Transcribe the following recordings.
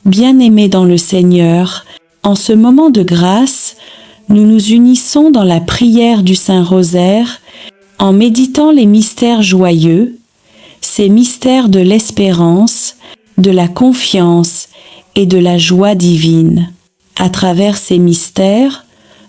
Bien-aimés dans le Seigneur, en ce moment de grâce, nous nous unissons dans la prière du Saint-Rosaire en méditant les mystères joyeux, ces mystères de l'espérance, de la confiance et de la joie divine. À travers ces mystères,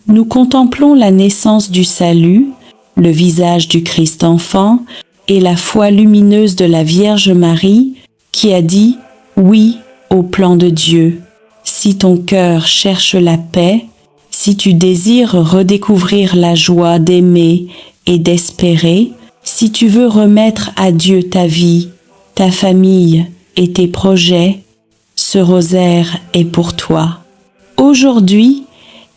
nous contemplons la naissance du salut, le visage du Christ enfant et la foi lumineuse de la Vierge Marie qui a dit « oui » au plan de Dieu. Si ton cœur cherche la paix, si tu désires redécouvrir la joie d'aimer et d'espérer, si tu veux remettre à Dieu ta vie, ta famille et tes projets, ce rosaire est pour toi. Aujourd'hui,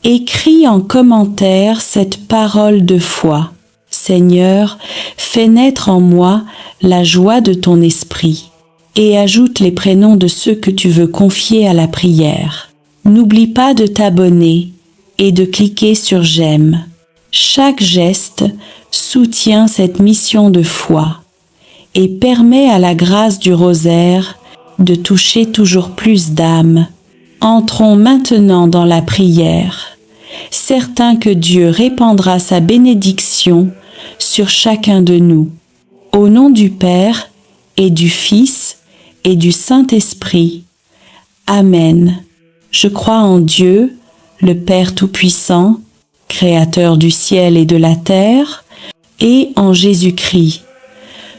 écris en commentaire cette parole de foi. Seigneur, fais naître en moi la joie de ton esprit et ajoute les prénoms de ceux que tu veux confier à la prière. N'oublie pas de t'abonner et de cliquer sur j'aime. Chaque geste soutient cette mission de foi et permet à la grâce du rosaire de toucher toujours plus d'âmes. Entrons maintenant dans la prière, certains que Dieu répandra sa bénédiction sur chacun de nous. Au nom du Père et du Fils et du Saint-Esprit. Amen. Je crois en Dieu, le Père Tout-Puissant, Créateur du ciel et de la terre, et en Jésus-Christ,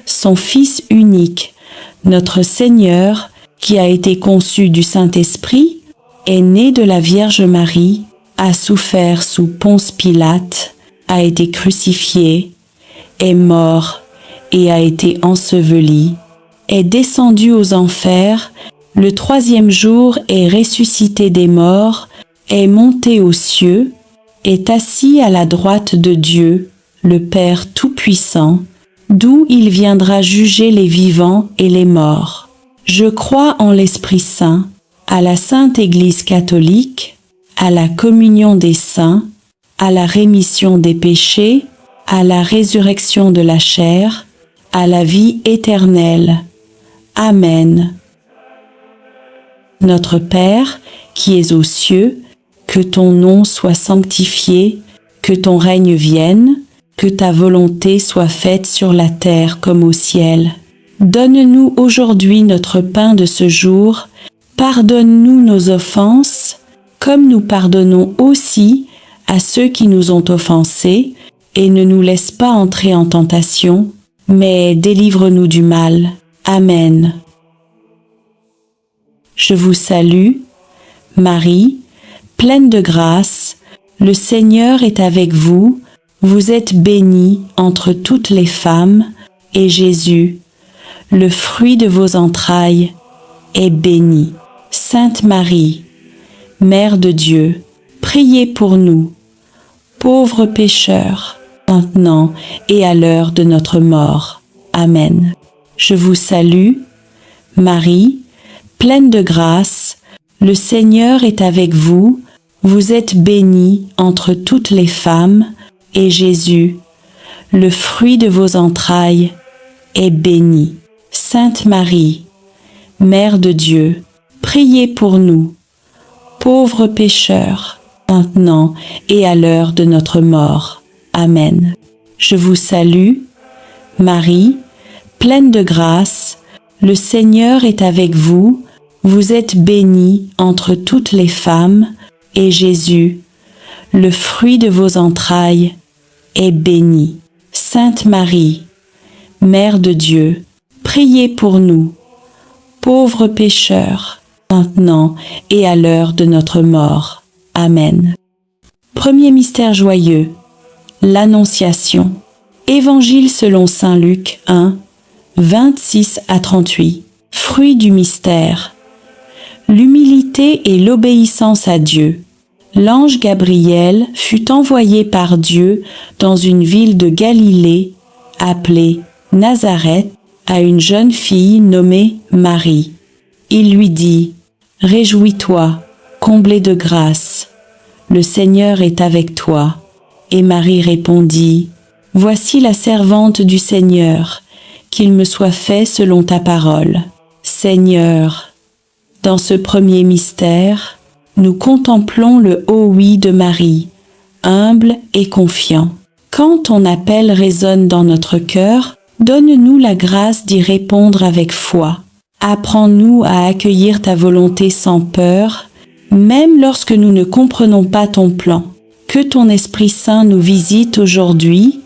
son Fils unique, notre Seigneur, qui a été conçu du Saint-Esprit, est né de la Vierge Marie, a souffert sous Ponce Pilate, a été crucifié, est mort et a été enseveli, est descendu aux enfers, le troisième jour est ressuscité des morts, est monté aux cieux, est assis à la droite de Dieu, le Père Tout-Puissant, d'où il viendra juger les vivants et les morts. Je crois en l'Esprit Saint, à la Sainte Église catholique, à la communion des saints, à la rémission des péchés, à la résurrection de la chair, à la vie éternelle. Amen. Notre Père, qui es aux cieux, que ton nom soit sanctifié, que ton règne vienne, que ta volonté soit faite sur la terre comme au ciel. Donne-nous aujourd'hui notre pain de ce jour. Pardonne-nous nos offenses, comme nous pardonnons aussi à ceux qui nous ont offensés, et ne nous laisse pas entrer en tentation, mais délivre-nous du mal. Amen. Je vous salue, Marie, pleine de grâce, le Seigneur est avec vous, vous êtes bénie entre toutes les femmes, et Jésus, le fruit de vos entrailles, est béni. Sainte Marie, Mère de Dieu, priez pour nous, pauvres pécheurs, maintenant et à l'heure de notre mort. Amen. Je vous salue, Marie, pleine de grâce, le Seigneur est avec vous, vous êtes bénie entre toutes les femmes, et Jésus, le fruit de vos entrailles, est béni. Sainte Marie, Mère de Dieu, priez pour nous, pauvres pécheurs, maintenant et à l'heure de notre mort. Amen. Je vous salue, Marie, pleine de grâce, le Seigneur est avec vous, vous êtes bénie entre toutes les femmes, et Jésus, le fruit de vos entrailles, est béni. Sainte Marie, Mère de Dieu, priez pour nous, pauvres pécheurs, maintenant et à l'heure de notre mort. Amen. Premier mystère joyeux, l'Annonciation. Évangile selon saint Luc 1, 26 à 38. Fruit du mystère. L'humilité et l'obéissance à Dieu. L'ange Gabriel fut envoyé par Dieu dans une ville de Galilée, appelée Nazareth, à une jeune fille nommée Marie. Il lui dit : « Réjouis-toi, comblée de grâce, le Seigneur est avec toi. » Et Marie répondit : « Voici la servante du Seigneur, qu'il me soit fait selon ta parole. » Seigneur, Dans ce premier mystère, nous contemplons le haut oui de Marie, humble et confiant. Quand ton appel résonne dans notre cœur, donne-nous la grâce d'y répondre avec foi. Apprends-nous à accueillir ta volonté sans peur, même lorsque nous ne comprenons pas ton plan. Que ton Esprit Saint nous visite aujourd'hui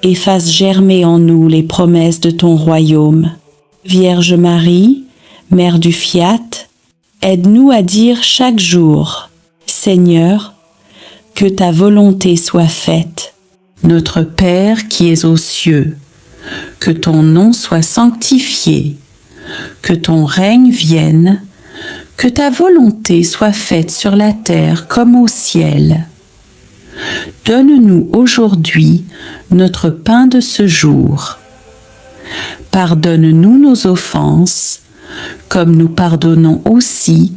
et fasse germer en nous les promesses de ton royaume. Vierge Marie, Mère du Fiat, aide-nous à dire chaque jour, Seigneur, que ta volonté soit faite. Notre Père qui es aux cieux, que ton nom soit sanctifié, que ton règne vienne, que ta volonté soit faite sur la terre comme au ciel. Donne-nous aujourd'hui notre pain de ce jour. Pardonne-nous nos offenses, comme nous pardonnons aussi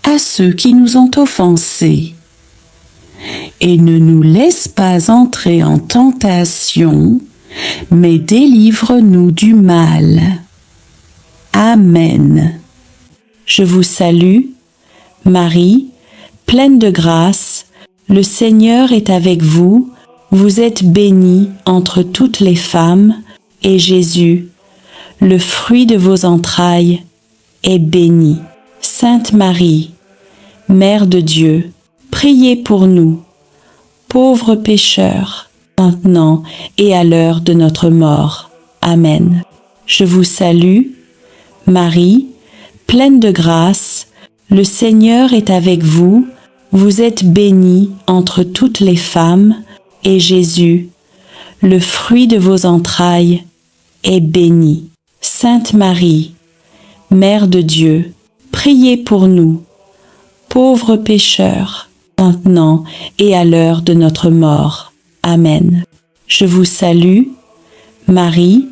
à ceux qui nous ont offensés. Et ne nous laisse pas entrer en tentation, mais délivre-nous du mal. Amen. Je vous salue, Marie, pleine de grâce, le Seigneur est avec vous, vous êtes bénie entre toutes les femmes, et Jésus, le fruit de vos entrailles, est béni. Sainte Marie, Mère de Dieu, priez pour nous, pauvres pécheurs, maintenant et à l'heure de notre mort. Amen. Je vous salue, Marie, pleine de grâce, le Seigneur est avec vous, vous êtes bénie entre toutes les femmes, et Jésus, le fruit de vos entrailles, est béni. Sainte Marie, Mère de Dieu, priez pour nous, pauvres pécheurs, maintenant et à l'heure de notre mort. Amen. Je vous salue, Marie,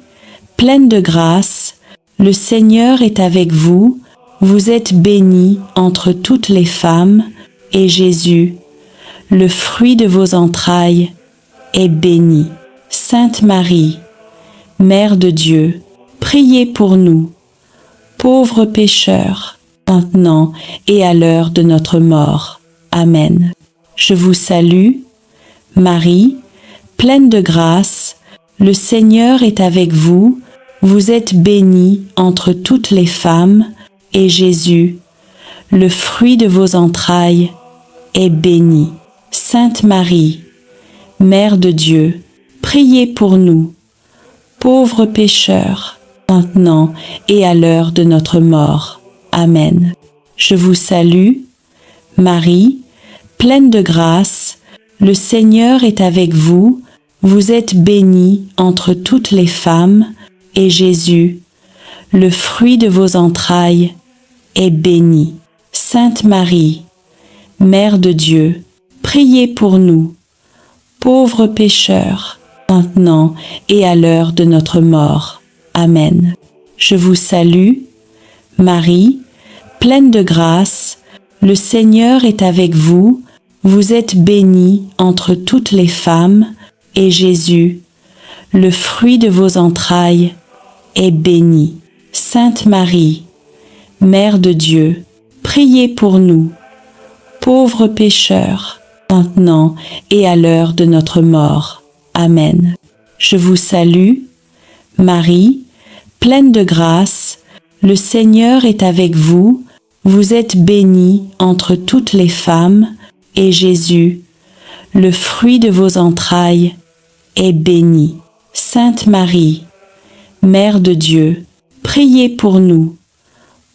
pleine de grâce, le Seigneur est avec vous, vous êtes bénie entre toutes les femmes, et Jésus, le fruit de vos entrailles, est béni. Sainte Marie, Mère de Dieu, priez pour nous, pauvres pécheurs, maintenant et à l'heure de notre mort. Amen. Je vous salue, Marie, pleine de grâce, le Seigneur est avec vous, vous êtes bénie entre toutes les femmes, et Jésus, le fruit de vos entrailles, est béni. Sainte Marie, Mère de Dieu, priez pour nous, pauvres pécheurs, maintenant et à l'heure de notre mort. Amen. Je vous salue, Marie, pleine de grâce, le Seigneur est avec vous, vous êtes bénie entre toutes les femmes, et Jésus, le fruit de vos entrailles, est béni. Sainte Marie, Mère de Dieu, priez pour nous, pauvres pécheurs, maintenant et à l'heure de notre mort. Amen. Je vous salue, Marie, pleine de grâce, le Seigneur est avec vous, vous êtes bénie entre toutes les femmes, et Jésus, le fruit de vos entrailles, est béni. Sainte Marie, Mère de Dieu, priez pour nous, pauvres pécheurs, maintenant et à l'heure de notre mort. Amen. Je vous salue, Marie, pleine de grâce, le Seigneur est avec vous, vous êtes bénie entre toutes les femmes, et Jésus, le fruit de vos entrailles, est béni. Sainte Marie, Mère de Dieu, priez pour nous,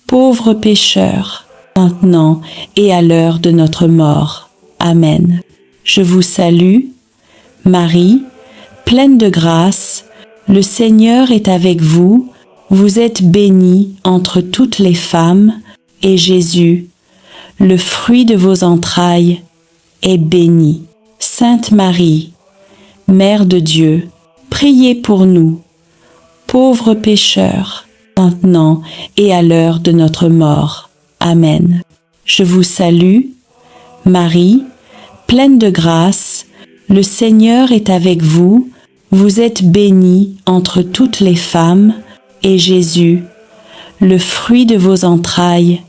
pauvres pécheurs, maintenant et à l'heure de notre mort. Amen. Je vous salue, Marie, pleine de grâce, le Seigneur est avec vous, vous êtes bénie entre toutes les femmes, et Jésus, le fruit de vos entrailles, est béni. Sainte Marie, Mère de Dieu, priez pour nous, pauvres pécheurs, maintenant et à l'heure de notre mort. Amen. Je vous salue, Marie, pleine de grâce, le Seigneur est avec vous, vous êtes bénie entre toutes les femmes, et Jésus, le fruit de vos entrailles,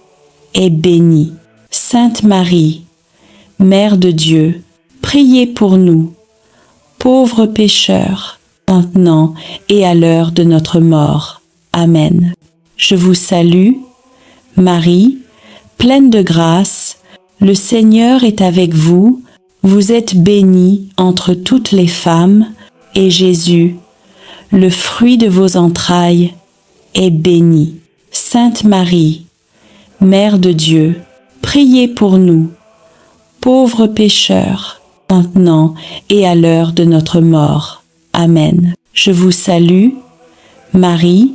est bénie. Sainte Marie, Mère de Dieu, priez pour nous, pauvres pécheurs, maintenant et à l'heure de notre mort. Amen. Je vous salue, Marie, pleine de grâce, le Seigneur est avec vous, vous êtes bénie entre toutes les femmes, et Jésus, le fruit de vos entrailles, est béni. Sainte Marie, Mère de Dieu, priez pour nous, pauvres pécheurs, maintenant et à l'heure de notre mort. Amen. Je vous salue, Marie,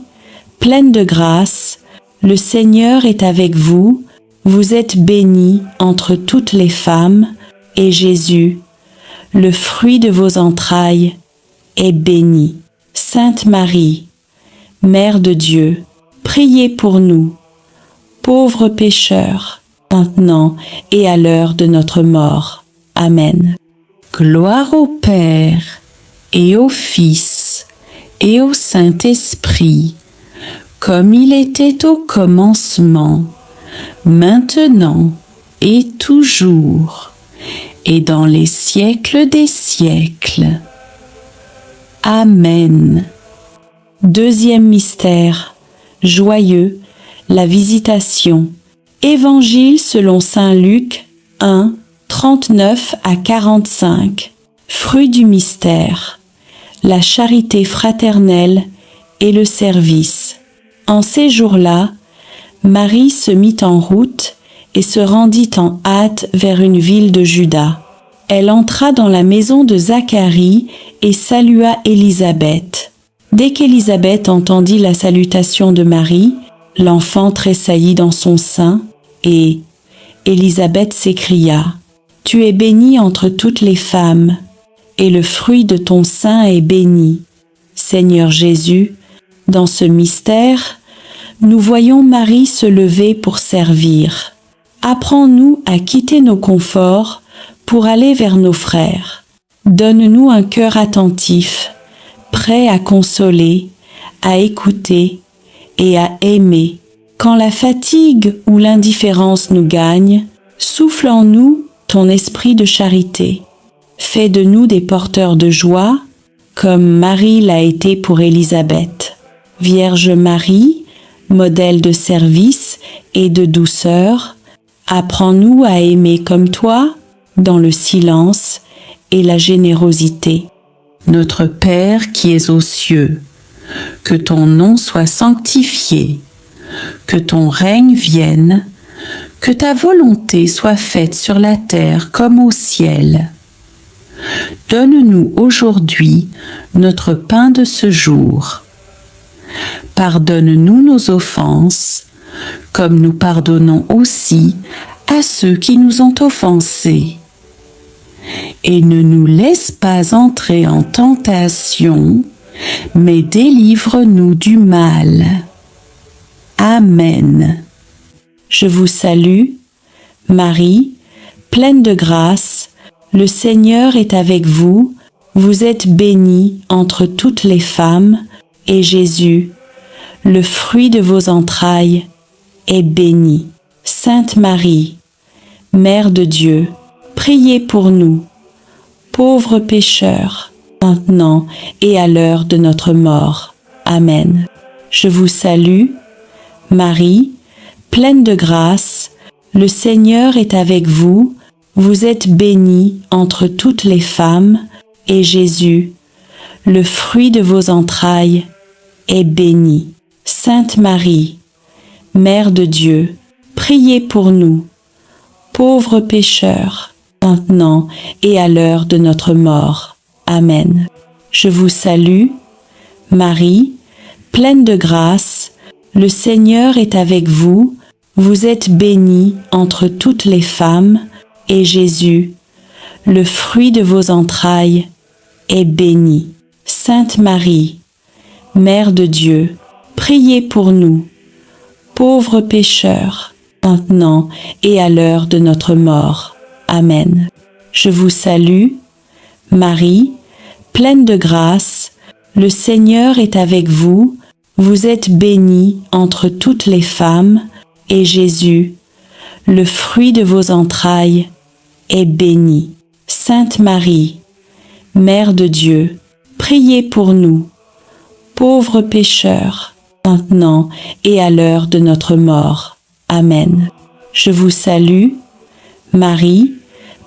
pleine de grâce, le Seigneur est avec vous, vous êtes bénie entre toutes les femmes, et Jésus, le fruit de vos entrailles, est béni. Sainte Marie, Mère de Dieu, priez pour nous, pauvres pécheurs, maintenant et à l'heure de notre mort. Amen. Gloire au Père, et au Fils, et au Saint-Esprit, comme il était au commencement, maintenant et toujours, et dans les siècles des siècles. Amen. Deuxième mystère, joyeux, la Visitation. Évangile selon saint Luc 1, 39 à 45. Fruit du mystère, la charité fraternelle et le service. En ces jours-là, Marie se mit en route et se rendit en hâte vers une ville de Juda. Elle entra dans la maison de Zacharie et salua Élisabeth. Dès qu'Élisabeth entendit la salutation de Marie, l'enfant tressaillit dans son sein, et Élisabeth s'écria : « Tu es bénie entre toutes les femmes, et le fruit de ton sein est béni. » Seigneur Jésus, dans ce mystère, nous voyons Marie se lever pour servir. Apprends-nous à quitter nos conforts pour aller vers nos frères. Donne-nous un cœur attentif, prêt à consoler, à écouter et à aimer. Quand la fatigue ou l'indifférence nous gagne, souffle en nous ton esprit de charité. Fais de nous des porteurs de joie, comme Marie l'a été pour Élisabeth. Vierge Marie, modèle de service et de douceur, apprends-nous à aimer comme toi, dans le silence et la générosité. Notre Père qui es aux cieux, que ton nom soit sanctifié, que ton règne vienne, que ta volonté soit faite sur la terre comme au ciel. Donne-nous aujourd'hui notre pain de ce jour. Pardonne-nous nos offenses, comme nous pardonnons aussi à ceux qui nous ont offensés. Et ne nous laisse pas entrer en tentation, mais délivre-nous du mal. Amen. Je vous salue, Marie, pleine de grâce, le Seigneur est avec vous, vous êtes bénie entre toutes les femmes, et Jésus, le fruit de vos entrailles, est béni. Sainte Marie, Mère de Dieu, priez pour nous, pauvres pécheurs, maintenant et à l'heure de notre mort. Amen. Je vous salue, Marie, pleine de grâce, le Seigneur est avec vous, vous êtes bénie entre toutes les femmes, et Jésus, le fruit de vos entrailles, est béni. Sainte Marie, Mère de Dieu, priez pour nous, pauvres pécheurs, maintenant et à l'heure de notre mort. Amen. Je vous salue, Marie, pleine de grâce, le Seigneur est avec vous, vous êtes bénie entre toutes les femmes, et Jésus, le fruit de vos entrailles, est béni. Sainte Marie, Mère de Dieu, priez pour nous, pauvres pécheurs, maintenant et à l'heure de notre mort. Amen. Je vous salue, Marie, pleine de grâce, le Seigneur est avec vous, vous êtes bénie entre toutes les femmes, et Jésus, le fruit de vos entrailles, est béni. Sainte Marie, Mère de Dieu, priez pour nous, pauvres pécheurs, maintenant et à l'heure de notre mort. Amen. Je vous salue, Marie,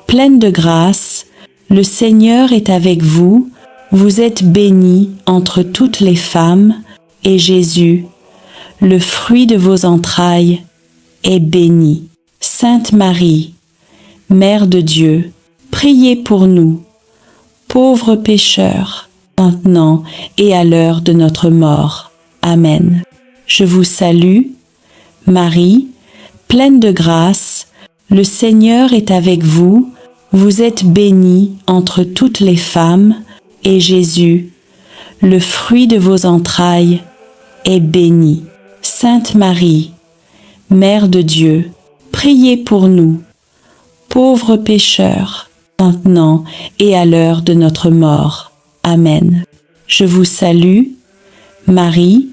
pleine de grâce, le Seigneur est avec vous, vous êtes bénie entre toutes les femmes, et Jésus, le fruit de vos entrailles, est béni. Sainte Marie, Mère de Dieu, priez pour nous, pauvres pécheurs, maintenant et à l'heure de notre mort. Amen. Je vous salue, Marie, pleine de grâce, le Seigneur est avec vous, vous êtes bénie entre toutes les femmes, et Jésus, le fruit de vos entrailles, est béni. Sainte Marie, Mère de Dieu, priez pour nous, pauvres pécheurs, maintenant et à l'heure de notre mort. Amen. Je vous salue, Marie,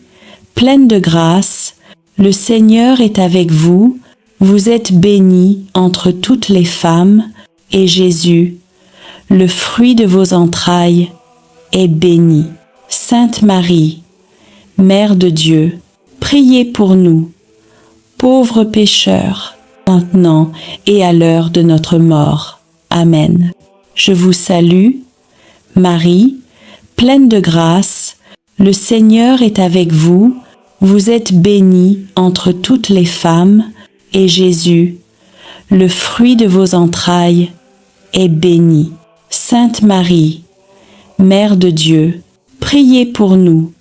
pleine de grâce, le Seigneur est avec vous, vous êtes bénie entre toutes les femmes, et Jésus, le fruit de vos entrailles, est béni. Sainte Marie, Mère de Dieu, priez pour nous, pauvres pécheurs, maintenant et à l'heure de notre mort. Amen. Je vous salue, Marie, pleine de grâce, le Seigneur est avec vous, vous êtes bénie entre toutes les femmes, et Jésus, le fruit de vos entrailles, est béni. Sainte Marie, Mère de Dieu, priez pour nous,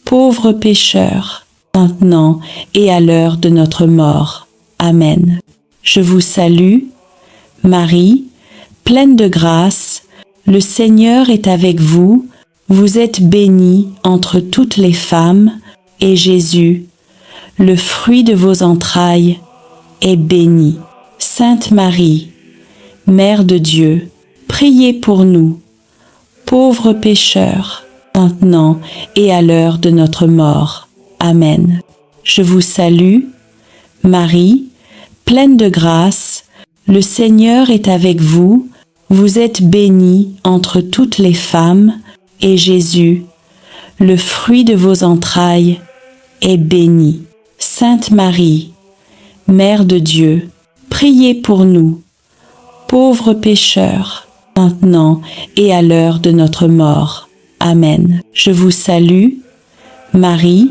pauvres pécheurs, maintenant et à l'heure de notre mort. Amen. Je vous salue, Marie, pleine de grâce, le Seigneur est avec vous, vous êtes bénie entre toutes les femmes, et Jésus, le fruit de vos entrailles, est béni. Sainte Marie, Mère de Dieu, priez pour nous, pauvres pécheurs, maintenant et à l'heure de notre mort. Amen. Je vous salue, Marie, pleine de grâce, le Seigneur est avec vous, vous êtes bénie entre toutes les femmes, et Jésus, le fruit de vos entrailles, est béni. Sainte Marie, Mère de Dieu, priez pour nous, pauvres pécheurs, maintenant et à l'heure de notre mort. Amen. Je vous salue, Marie,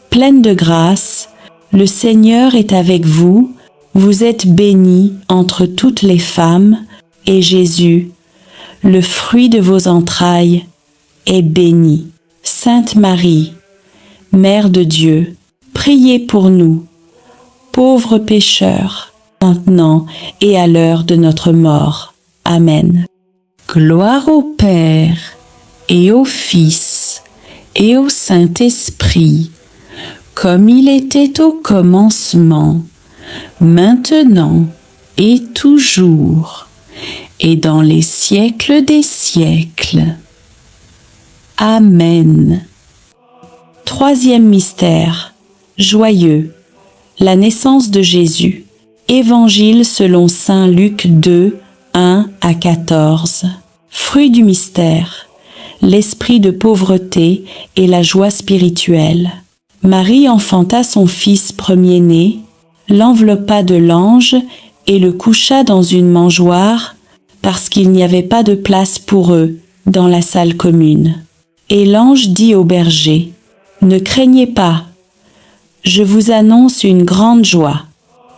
pleine de grâce, le Seigneur est avec vous, vous êtes bénie entre toutes les femmes, et Jésus, le fruit de vos entrailles, est béni. Sainte Marie, Mère de Dieu, priez pour nous, pauvres pécheurs, maintenant et à l'heure de notre mort. Amen. Gloire au Père, et au Fils, et au Saint-Esprit, comme il était au commencement, maintenant et toujours, et dans les siècles des siècles. Amen. Troisième mystère, joyeux, la naissance de Jésus. Évangile selon saint Luc 2, 1 à 14. Fruit du mystère, l'esprit de pauvreté et la joie spirituelle. Marie enfanta son fils premier-né, l'enveloppa de langes et le coucha dans une mangeoire parce qu'il n'y avait pas de place pour eux dans la salle commune. Et l'ange dit au berger, « Ne craignez pas, je vous annonce une grande joie.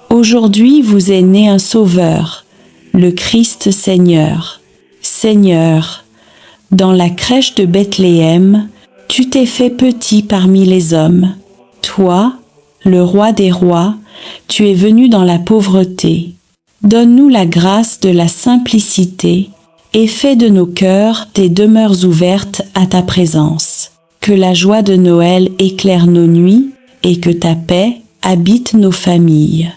Aujourd'hui vous est né un Sauveur, le Christ Seigneur. Seigneur, dans la crèche de Bethléem, tu t'es fait petit parmi les hommes. Toi, le roi des rois, tu es venu dans la pauvreté. Donne-nous la grâce de la simplicité et fais de nos cœurs des demeures ouvertes à ta présence. Que la joie de Noël éclaire nos nuits et que ta paix habite nos familles.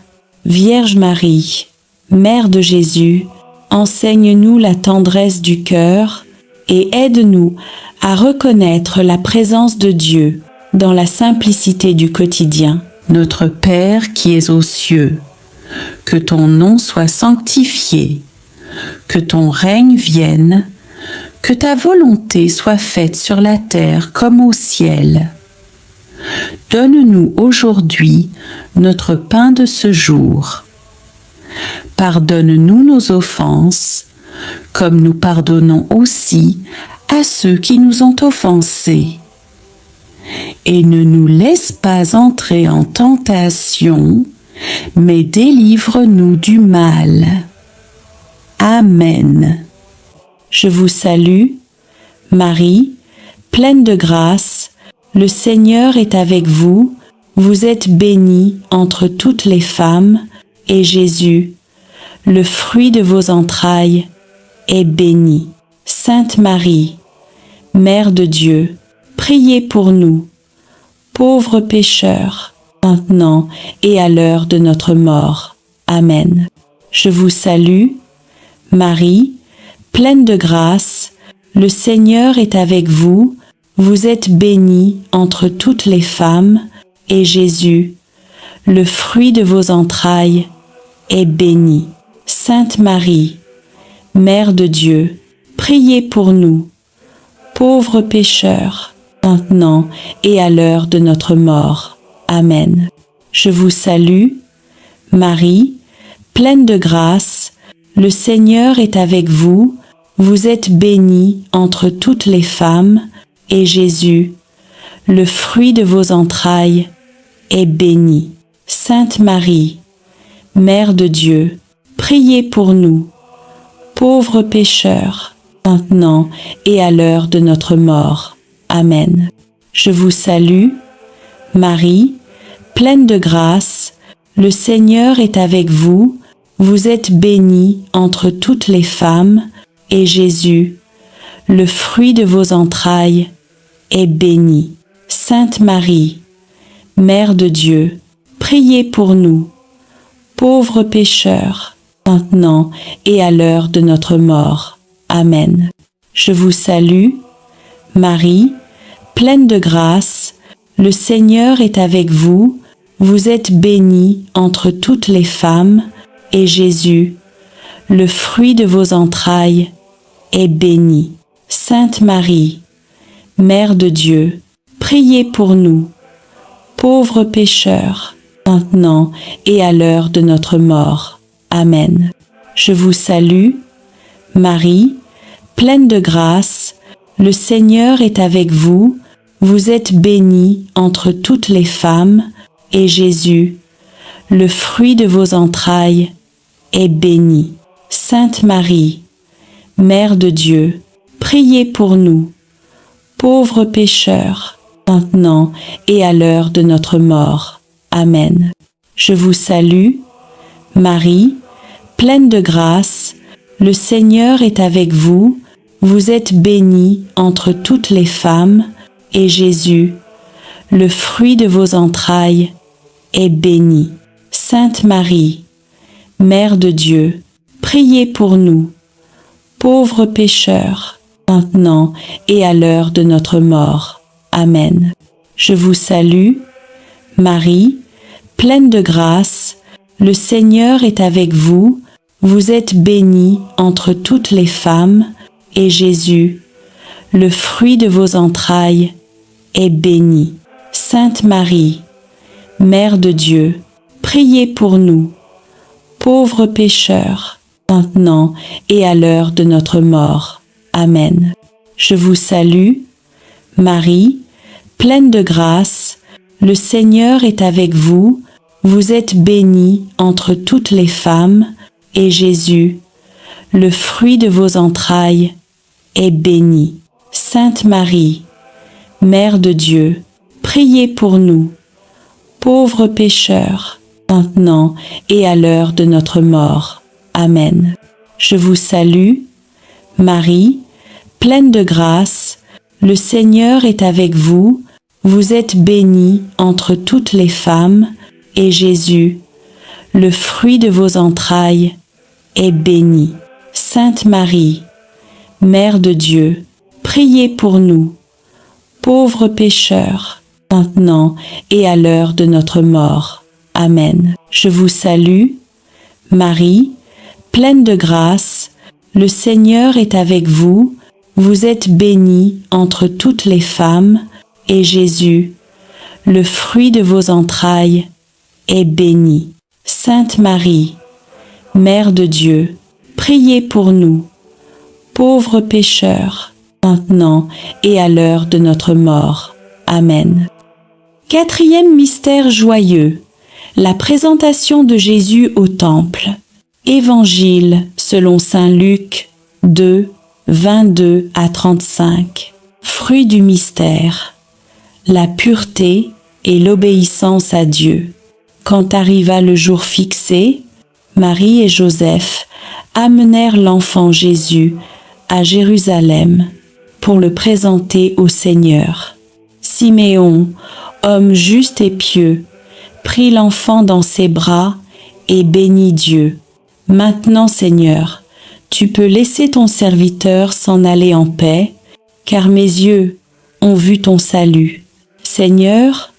Vierge Marie, Mère de Jésus, enseigne-nous la tendresse du cœur et aide-nous à reconnaître la présence de Dieu dans la simplicité du quotidien. Notre Père qui es aux cieux, que ton nom soit sanctifié, que ton règne vienne, que ta volonté soit faite sur la terre comme au ciel. Donne-nous aujourd'hui notre pain de ce jour. Pardonne-nous nos offenses, comme nous pardonnons aussi à ceux qui nous ont offensés. Et ne nous laisse pas entrer en tentation, mais délivre-nous du mal. Amen. Je vous salue, Marie, pleine de grâce, le Seigneur est avec vous, vous êtes bénie entre toutes les femmes, et Jésus, le fruit de vos entrailles, est béni. Sainte Marie, Mère de Dieu, priez pour nous, pauvres pécheurs, maintenant et à l'heure de notre mort. Amen. Je vous salue, Marie, pleine de grâce, le Seigneur est avec vous, vous êtes bénie entre toutes les femmes, et Jésus, le fruit de vos entrailles, est béni. Sainte Marie, Mère de Dieu, priez pour nous, pauvres pécheurs, maintenant et à l'heure de notre mort. Amen. Je vous salue, Marie, pleine de grâce, le Seigneur est avec vous, vous êtes bénie entre toutes les femmes, et Jésus, le fruit de vos entrailles, est béni. Sainte Marie, Mère de Dieu, priez pour nous, pauvres pécheurs, maintenant et à l'heure de notre mort. Amen. Je vous salue, Marie, pleine de grâce, le Seigneur est avec vous, vous êtes bénie entre toutes les femmes, et Jésus, le fruit de vos entrailles, est béni. Sainte Marie, Mère de Dieu, priez pour nous, pauvres pécheurs, maintenant et à l'heure de notre mort. Amen. Je vous salue, Marie, pleine de grâce, le Seigneur est avec vous, vous êtes bénie entre toutes les femmes, et Jésus, le fruit de vos entrailles, est béni. Sainte Marie, Mère de Dieu, priez pour nous, pauvres pécheurs, maintenant et à l'heure de notre mort. Amen. Je vous salue, Marie, pleine de grâce, le Seigneur est avec vous, vous êtes bénie entre toutes les femmes, et Jésus, le fruit de vos entrailles, est béni. Sainte Marie, Mère de Dieu, priez pour nous, pauvres pécheurs, maintenant et à l'heure de notre mort. Amen. Je vous salue, Marie, pleine de grâce, le Seigneur est avec vous, vous êtes bénie entre toutes les femmes, et Jésus, le fruit de vos entrailles, est béni. Sainte Marie, Mère de Dieu, priez pour nous, pauvres pécheurs, maintenant et à l'heure de notre mort. Amen. Je vous salue, Marie, pleine de grâce, le Seigneur est avec vous, vous êtes bénie entre toutes les femmes, et Jésus, le fruit de vos entrailles, est béni. Sainte Marie, Mère de Dieu, priez pour nous, pauvres pécheurs, maintenant et à l'heure de notre mort. Amen. Je vous salue, Marie, pleine de grâce, le Seigneur est avec vous, vous êtes bénie entre toutes les femmes, et Jésus, le fruit de vos entrailles, est béni. Sainte Marie, Mère de Dieu, priez pour nous, pauvres pécheurs, maintenant et à l'heure de notre mort. Amen. Je vous salue, Marie, pleine de grâce, le Seigneur est avec vous, vous êtes bénie entre toutes les femmes, et Jésus, le fruit de vos entrailles, est béni. Sainte Marie, Mère de Dieu, priez pour nous, pauvres pécheurs, maintenant et à l'heure de notre mort. Amen. Je vous salue, Marie, pleine de grâce, le Seigneur est avec vous, vous êtes bénie entre toutes les femmes, et Jésus, le fruit de vos entrailles, est béni. Sainte Marie, Mère de Dieu, priez pour nous, pauvres pécheurs, maintenant et à l'heure de notre mort. Amen. Quatrième mystère joyeux, la présentation de Jésus au Temple. Évangile selon saint Luc 2, 22 à 35. Fruit du mystère, la pureté et l'obéissance à Dieu. Quand arriva le jour fixé, Marie et Joseph amenèrent l'enfant Jésus à Jérusalem pour le présenter au Seigneur. Siméon, homme juste et pieux, prit l'enfant dans ses bras et bénit Dieu. Maintenant, Seigneur, tu peux laisser ton serviteur s'en aller en paix, car mes yeux ont vu ton salut. Seigneur,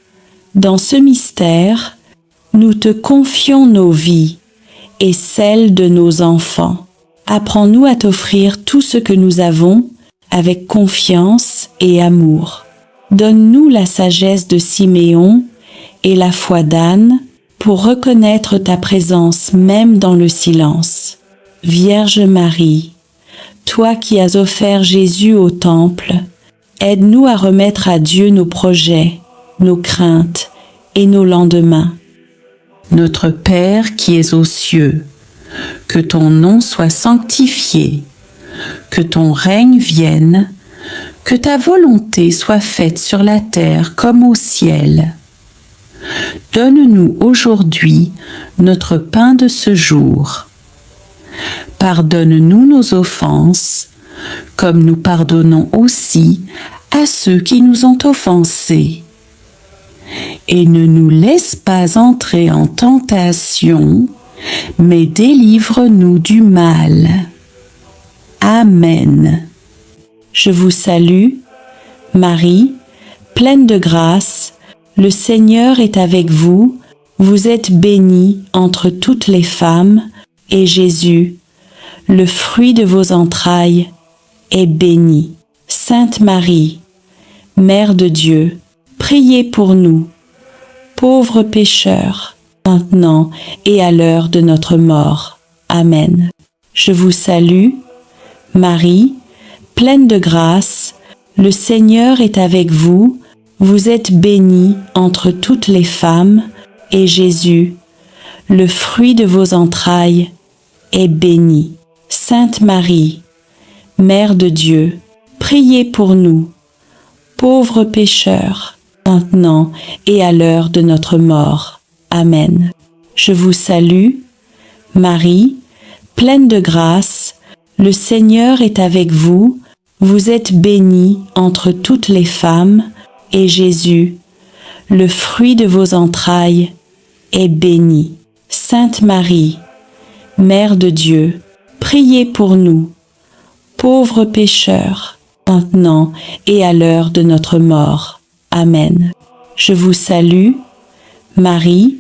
dans ce mystère, nous te confions nos vies et celles de nos enfants. Apprends-nous à t'offrir tout ce que nous avons avec confiance et amour. Donne-nous la sagesse de Siméon et la foi d'Anne pour reconnaître ta présence même dans le silence. Vierge Marie, toi qui as offert Jésus au Temple, aide-nous à remettre à Dieu nos projets, nos craintes et nos lendemains. Notre Père qui es aux cieux, que ton nom soit sanctifié, que ton règne vienne, que ta volonté soit faite sur la terre comme au ciel. Donne-nous aujourd'hui notre pain de ce jour. Pardonne-nous nos offenses, comme nous pardonnons aussi à ceux qui nous ont offensés. Et ne nous laisse pas entrer en tentation, mais délivre-nous du mal. Amen. Je vous salue, Marie, pleine de grâce, le Seigneur est avec vous, vous êtes bénie entre toutes les femmes, et Jésus, le fruit de vos entrailles, est béni. Sainte Marie, Mère de Dieu, priez pour nous, pauvres pécheurs, maintenant et à l'heure de notre mort. Amen. Je vous salue, Marie, pleine de grâce, le Seigneur est avec vous, vous êtes bénie entre toutes les femmes, et Jésus, le fruit de vos entrailles, est béni. Sainte Marie, Mère de Dieu, priez pour nous, pauvres pécheurs, maintenant et à l'heure de notre mort. Amen. Je vous salue, Marie, pleine de grâce, le Seigneur est avec vous, vous êtes bénie entre toutes les femmes, et Jésus, le fruit de vos entrailles, est béni. Sainte Marie, Mère de Dieu, priez pour nous, pauvres pécheurs, maintenant et à l'heure de notre mort. Amen. Je vous salue, Marie,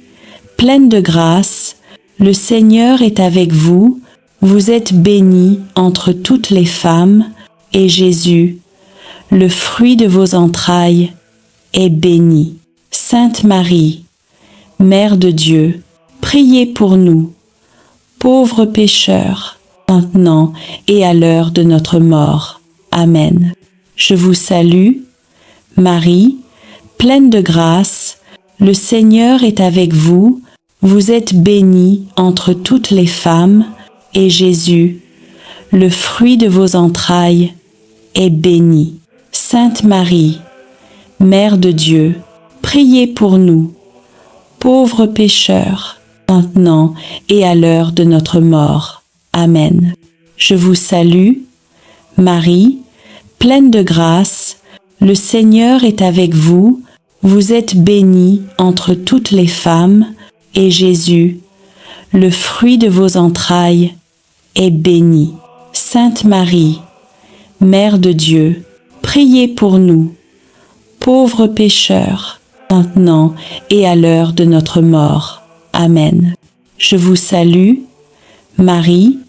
pleine de grâce, le Seigneur est avec vous, vous êtes bénie entre toutes les femmes, et Jésus, le fruit de vos entrailles, est béni. Sainte Marie, Mère de Dieu, priez pour nous, pauvres pécheurs, maintenant et à l'heure de notre mort. Amen. Je vous salue, Marie, pleine de grâce, le Seigneur est avec vous, vous êtes bénie entre toutes les femmes, et Jésus, le fruit de vos entrailles, est béni. Sainte Marie, Mère de Dieu, priez pour nous, pauvres pécheurs, maintenant et à l'heure de notre mort. Amen. Je vous salue, Marie, pleine de grâce, le Seigneur est avec vous, vous êtes bénie entre toutes les femmes, et Jésus, le fruit de vos entrailles, est béni. Sainte Marie, Mère de Dieu, priez pour nous, pauvres pécheurs, maintenant et à l'heure de notre mort. Amen. Je vous salue, Marie,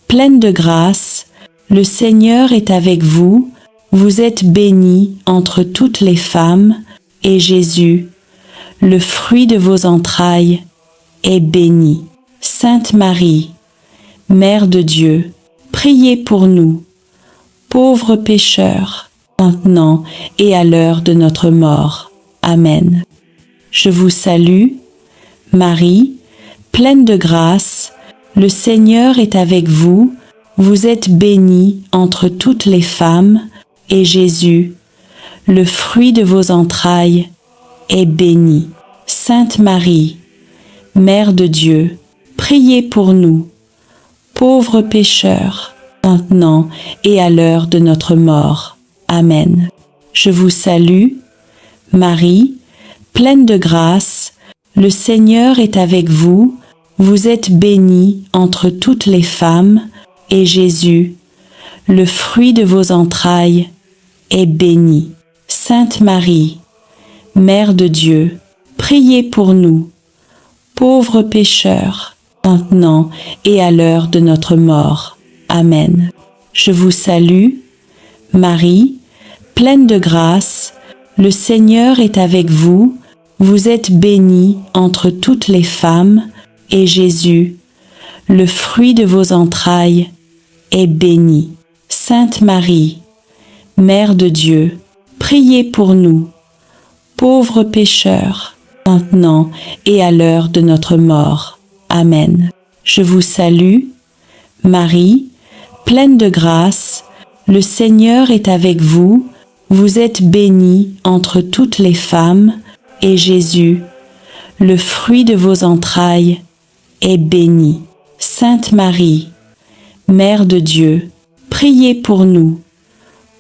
pleine de grâce, le Seigneur est avec vous, vous êtes bénie entre toutes les femmes, et Jésus, le fruit de vos entrailles, est béni. Sainte Marie, Mère de Dieu, priez pour nous, pauvres pécheurs, maintenant et à l'heure de notre mort. Amen. Je vous salue, Marie, pleine de grâce, le Seigneur est avec vous, vous êtes bénie entre toutes les femmes, et Jésus, le fruit de vos entrailles, est béni. Sainte Marie, Mère de Dieu, priez pour nous, pauvres pécheurs, maintenant et à l'heure de notre mort. Amen. Je vous salue, Marie, pleine de grâce, le Seigneur est avec vous, vous êtes bénie entre toutes les femmes, et Jésus, le fruit de vos entrailles, est béni. Sainte Marie, Mère de Dieu, priez pour nous, pauvres pécheurs, maintenant et à l'heure de notre mort. Amen. Je vous salue, Marie, pleine de grâce, le Seigneur est avec vous, vous êtes bénie entre toutes les femmes, et Jésus, le fruit de vos entrailles, est béni. Sainte Marie, Mère de Dieu, priez pour nous, pauvres pécheurs, maintenant et à l'heure de notre mort. Amen. Je vous salue, Marie, pleine de grâce, le Seigneur est avec vous, vous êtes bénie entre toutes les femmes, et Jésus, le fruit de vos entrailles, est béni. Sainte Marie, Mère de Dieu, priez pour nous,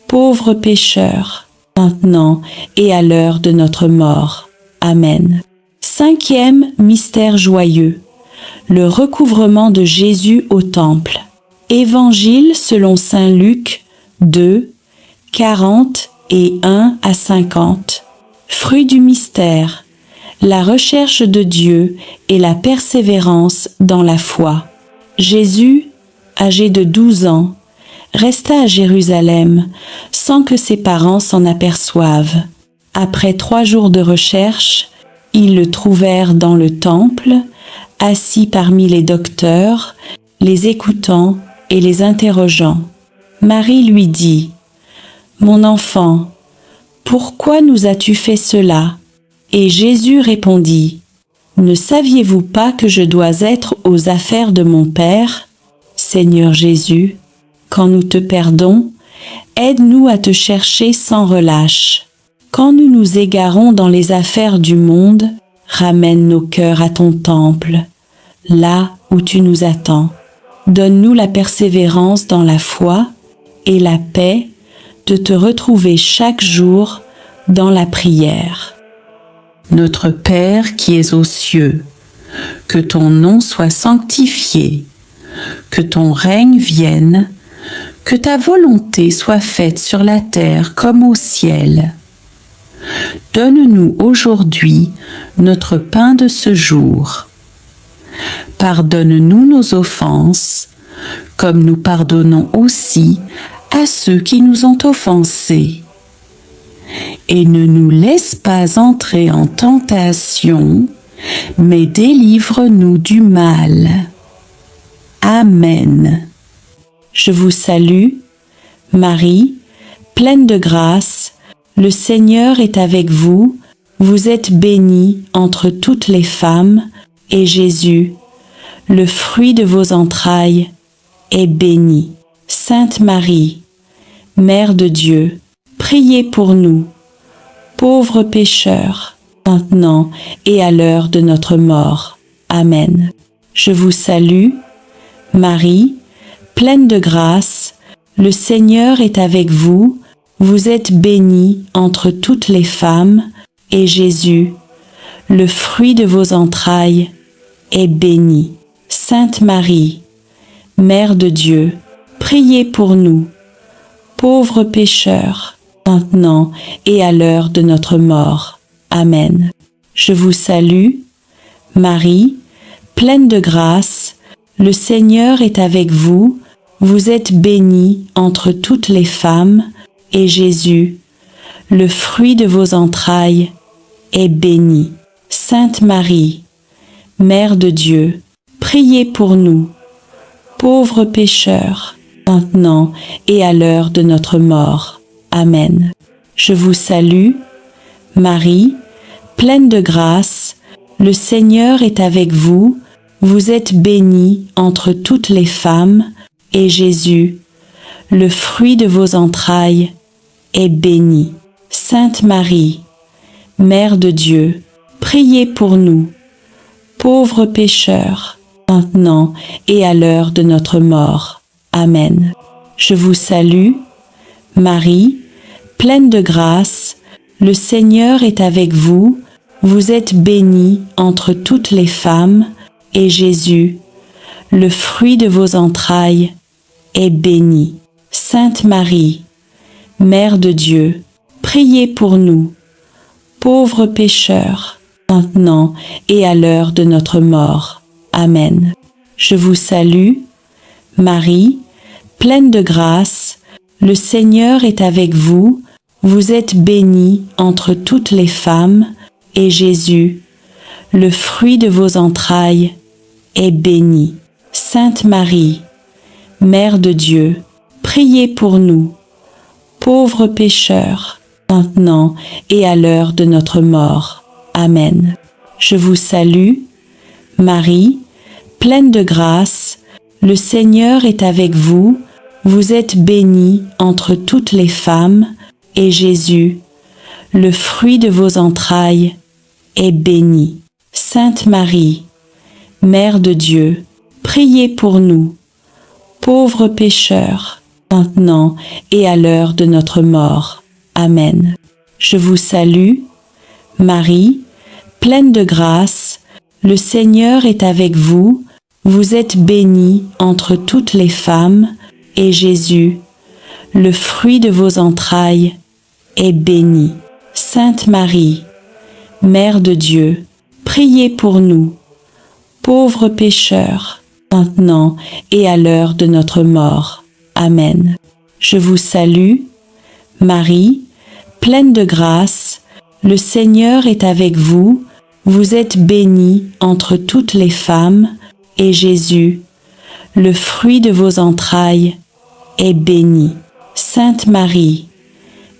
pauvres pécheurs, maintenant et à l'heure de notre mort. Amen. Cinquième mystère joyeux, le recouvrement de Jésus au temple. Évangile selon saint Luc 2, 40 et 1 à 50. Fruit du mystère, la recherche de Dieu et la persévérance dans la foi. Jésus, âgé de 12 ans, resta à Jérusalem sans que ses parents s'en aperçoivent. Après 3 jours de recherche, ils le trouvèrent dans le temple, assis parmi les docteurs, les écoutant et les interrogeant. Marie lui dit : « Mon enfant, pourquoi nous as-tu fait cela ? » Et Jésus répondit : « Ne saviez-vous pas que je dois être aux affaires de mon Père ? Seigneur Jésus, quand nous te perdons, aide-nous à te chercher sans relâche. Quand nous nous égarons dans les affaires du monde, ramène nos cœurs à ton temple, là où tu nous attends. Donne-nous la persévérance dans la foi et la paix de te retrouver chaque jour dans la prière. Notre Père qui es aux cieux, que ton nom soit sanctifié, que ton règne vienne, que ta volonté soit faite sur la terre comme au ciel. Donne-nous aujourd'hui notre pain de ce jour. Pardonne-nous nos offenses, comme nous pardonnons aussi à ceux qui nous ont offensés. Et ne nous laisse pas entrer en tentation, mais délivre-nous du mal. Amen. Je vous salue, Marie, pleine de grâce, le Seigneur est avec vous, vous êtes bénie entre toutes les femmes, et Jésus, le fruit de vos entrailles, est béni. Sainte Marie, Mère de Dieu, priez pour nous, pauvres pécheurs, maintenant et à l'heure de notre mort. Amen. Je vous salue, Marie, pleine de grâce, le Seigneur est avec vous, vous êtes bénie entre toutes les femmes, et Jésus, le fruit de vos entrailles, est béni. Sainte Marie, Mère de Dieu, priez pour nous, pauvres pécheurs, maintenant et à l'heure de notre mort. Amen. Je vous salue, Marie, pleine de grâce, Le Seigneur est avec vous, vous êtes bénie entre toutes les femmes, et Jésus, le fruit de vos entrailles, est béni. Sainte Marie, Mère de Dieu, priez pour nous, pauvres pécheurs, maintenant et à l'heure de notre mort. Amen. Je vous salue, Marie, pleine de grâce, le Seigneur est avec vous, vous êtes bénie entre toutes les femmes, et Jésus, le fruit de vos entrailles, est béni. Sainte Marie, Mère de Dieu, priez pour nous, pauvres pécheurs, maintenant et à l'heure de notre mort. Amen. Je vous salue, Marie, pleine de grâce, le Seigneur est avec vous, vous êtes bénie entre toutes les femmes, et Jésus, le fruit de vos entrailles, est béni. Sainte Marie, Mère de Dieu, priez pour nous, pauvres pécheurs, maintenant et à l'heure de notre mort. Amen. Je vous salue, Marie, pleine de grâce, le Seigneur est avec vous, vous êtes bénie entre toutes les femmes, et Jésus, le fruit de vos entrailles, est béni. Sainte Marie, Mère de Dieu, priez pour nous, pauvres pécheurs, maintenant et à l'heure de notre mort. Amen. Je vous salue, Marie, pleine de grâce, le Seigneur est avec vous, vous êtes bénie entre toutes les femmes, et Jésus, le fruit de vos entrailles, est béni. Sainte Marie, Mère de Dieu, priez pour nous, pauvres pécheurs, maintenant et à l'heure de notre mort. Amen. Je vous salue, Marie, pleine de grâce, le Seigneur est avec vous, vous êtes bénie entre toutes les femmes, et Jésus, le fruit de vos entrailles, est béni. Sainte Marie, Mère de Dieu, priez pour nous, pauvres pécheurs, maintenant et à l'heure de notre mort. Amen. Je vous salue, Marie, pleine de grâce, le Seigneur est avec vous, vous êtes bénie entre toutes les femmes, et Jésus, le fruit de vos entrailles, est béni. Sainte Marie,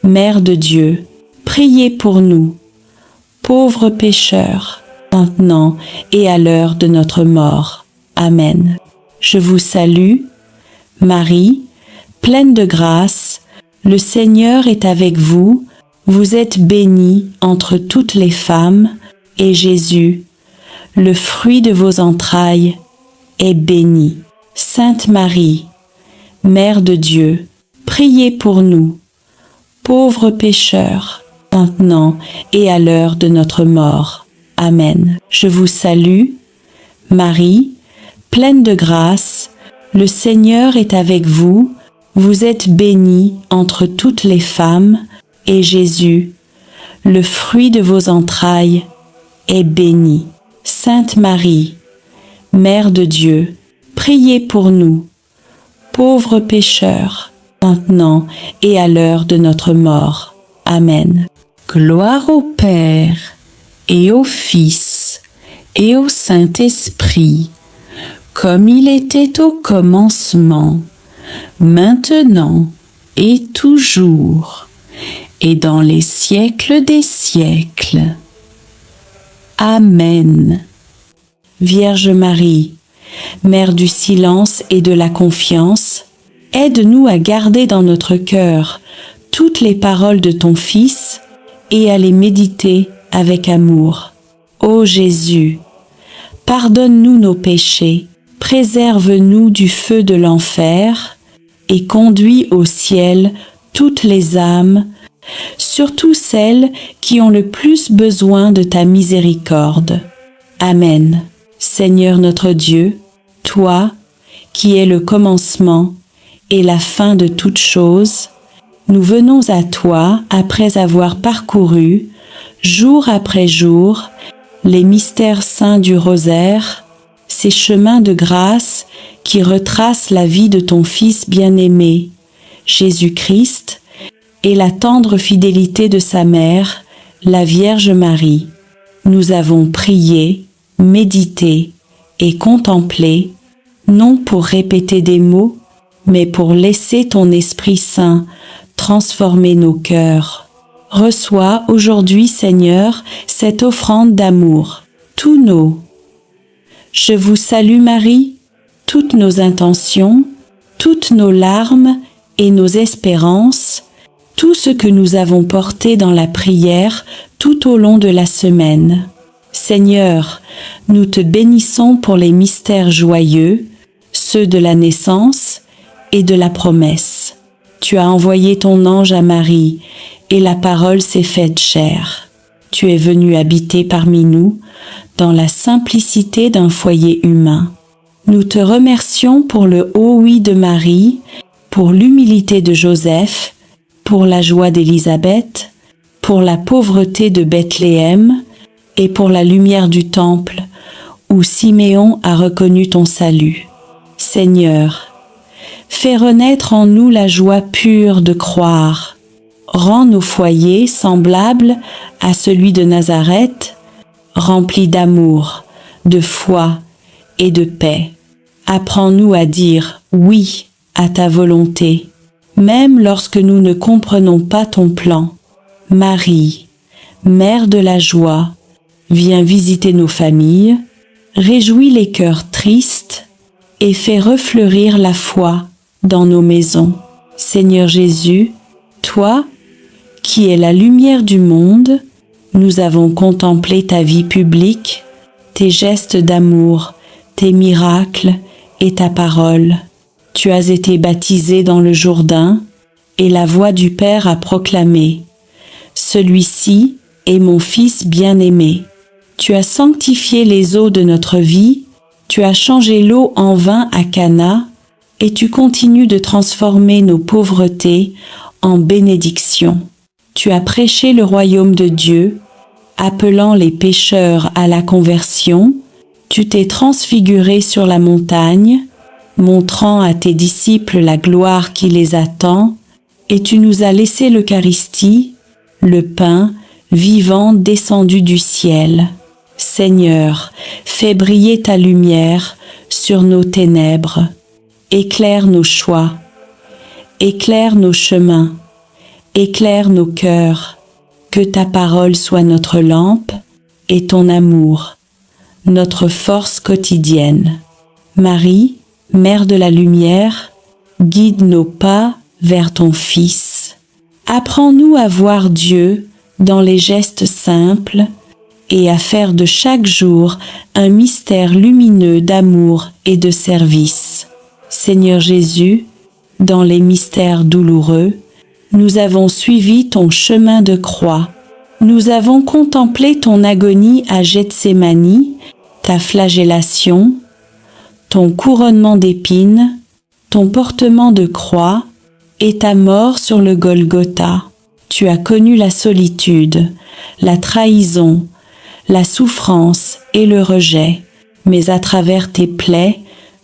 Mère de Dieu, priez pour nous, pauvres pécheurs, maintenant et à l'heure de notre mort. Amen. Je vous salue, Marie, pleine de grâce, le Seigneur est avec vous, vous êtes bénie entre toutes les femmes, et Jésus, le fruit de vos entrailles, est béni. Sainte Marie, Mère de Dieu, priez pour nous, pauvres pécheurs, maintenant et à l'heure de notre mort. Amen. Je vous salue, Marie, pleine de grâce, le Seigneur est avec vous, vous êtes bénie entre toutes les femmes, et Jésus, le fruit de vos entrailles, est béni. Sainte Marie, Mère de Dieu, priez pour nous, pauvres pécheurs, maintenant et à l'heure de notre mort. Amen. Gloire au Père, et au Fils, et au Saint-Esprit, comme il était au commencement, maintenant et toujours, et dans les siècles des siècles. Amen. Vierge Marie, Mère du silence et de la confiance, aide-nous à garder dans notre cœur toutes les paroles de ton Fils et à les méditer avec amour. Ô Jésus, pardonne-nous nos péchés, préserve-nous du feu de l'enfer et conduis au ciel toutes les âmes, surtout celles qui ont le plus besoin de ta miséricorde. Amen. Seigneur notre Dieu, toi, qui es le commencement et la fin de toutes choses, nous venons à toi après avoir parcouru, jour après jour, les mystères saints du rosaire, ces chemins de grâce qui retrace la vie de ton Fils bien-aimé, Jésus-Christ, et la tendre fidélité de sa mère, la Vierge Marie. Nous avons prié, médité et contemplé, non pour répéter des mots, mais pour laisser ton Esprit Saint transformer nos cœurs. Reçois aujourd'hui, Seigneur, cette offrande d'amour, tous nos. Je vous salue Marie, toutes nos intentions, toutes nos larmes et nos espérances, tout ce que nous avons porté dans la prière tout au long de la semaine. Seigneur, nous te bénissons pour les mystères joyeux, ceux de la naissance et de la promesse. Tu as envoyé ton ange à Marie, et la parole s'est faite chair. Tu es venu habiter parmi nous, dans la simplicité d'un foyer humain. Nous te remercions pour le haut oui de Marie, pour l'humilité de Joseph, pour la joie d'Élisabeth, pour la pauvreté de Bethléem et pour la lumière du temple, où Siméon a reconnu ton salut. Seigneur, fais renaître en nous la joie pure de croire. Rends nos foyers semblables à celui de Nazareth, remplis d'amour, de foi et de paix. Apprends-nous à dire oui à ta volonté, même lorsque nous ne comprenons pas ton plan. Marie, Mère de la joie, viens visiter nos familles, réjouis les cœurs tristes et fais refleurir la foi dans nos maisons. Seigneur Jésus, toi, qui es la lumière du monde, nous avons contemplé ta vie publique, tes gestes d'amour, tes miracles et ta parole. Tu as été baptisé dans le Jourdain, et la voix du Père a proclamé « Celui-ci est mon Fils bien-aimé ». Tu as sanctifié les eaux de notre vie, tu as changé l'eau en vin à Cana, et tu continues de transformer nos pauvretés en bénédictions. Tu as prêché le royaume de Dieu, appelant les pécheurs à la conversion. Tu t'es transfiguré sur la montagne, montrant à tes disciples la gloire qui les attend, et tu nous as laissé l'Eucharistie, le pain vivant descendu du ciel. Seigneur, fais briller ta lumière sur nos ténèbres. Éclaire nos choix, éclaire nos chemins, éclaire nos cœurs, que ta parole soit notre lampe et ton amour, notre force quotidienne. Marie, Mère de la lumière, guide nos pas vers ton Fils. Apprends-nous à voir Dieu dans les gestes simples et à faire de chaque jour un mystère lumineux d'amour et de service. Seigneur Jésus, dans les mystères douloureux, nous avons suivi ton chemin de croix. Nous avons contemplé ton agonie à Gethsémani, ta flagellation, ton couronnement d'épines, ton portement de croix et ta mort sur le Golgotha. Tu as connu la solitude, la trahison, la souffrance et le rejet, mais à travers tes plaies,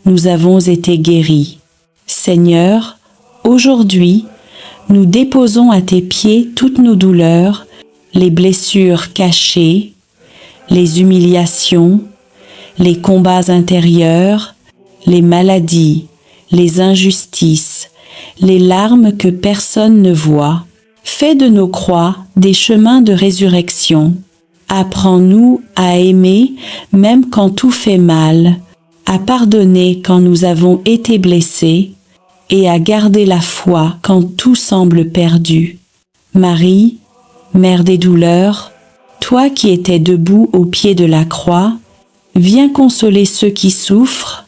nous avons été guéris. Seigneur, aujourd'hui, nous déposons à tes pieds toutes nos douleurs, les blessures cachées, les humiliations, les combats intérieurs, les maladies, les injustices, les larmes que personne ne voit. Fais de nos croix des chemins de résurrection. Apprends-nous à aimer même quand tout fait mal, à pardonner quand nous avons été blessés et à garder la foi quand tout semble perdu. Marie, Mère des douleurs, toi qui étais debout au pied de la croix, viens consoler ceux qui souffrent,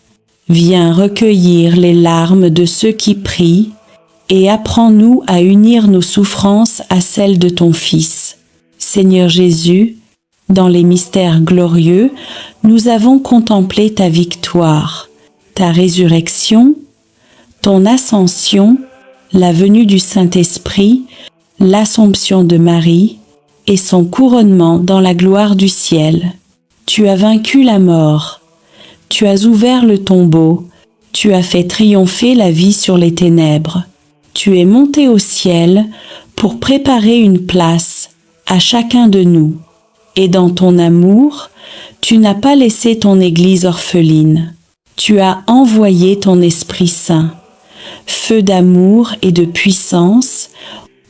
viens recueillir les larmes de ceux qui prient et apprends-nous à unir nos souffrances à celles de ton Fils. Seigneur Jésus, dans les mystères glorieux, nous avons contemplé ta victoire, ta résurrection, ton ascension, la venue du Saint-Esprit, l'Assomption de Marie et son couronnement dans la gloire du ciel. Tu as vaincu la mort, tu as ouvert le tombeau, Tu as fait triompher la vie sur les ténèbres. Tu es monté au ciel pour préparer une place à chacun de nous. Et dans ton amour, tu n'as pas laissé ton Église orpheline. Tu as envoyé ton Esprit Saint, feu d'amour et de puissance,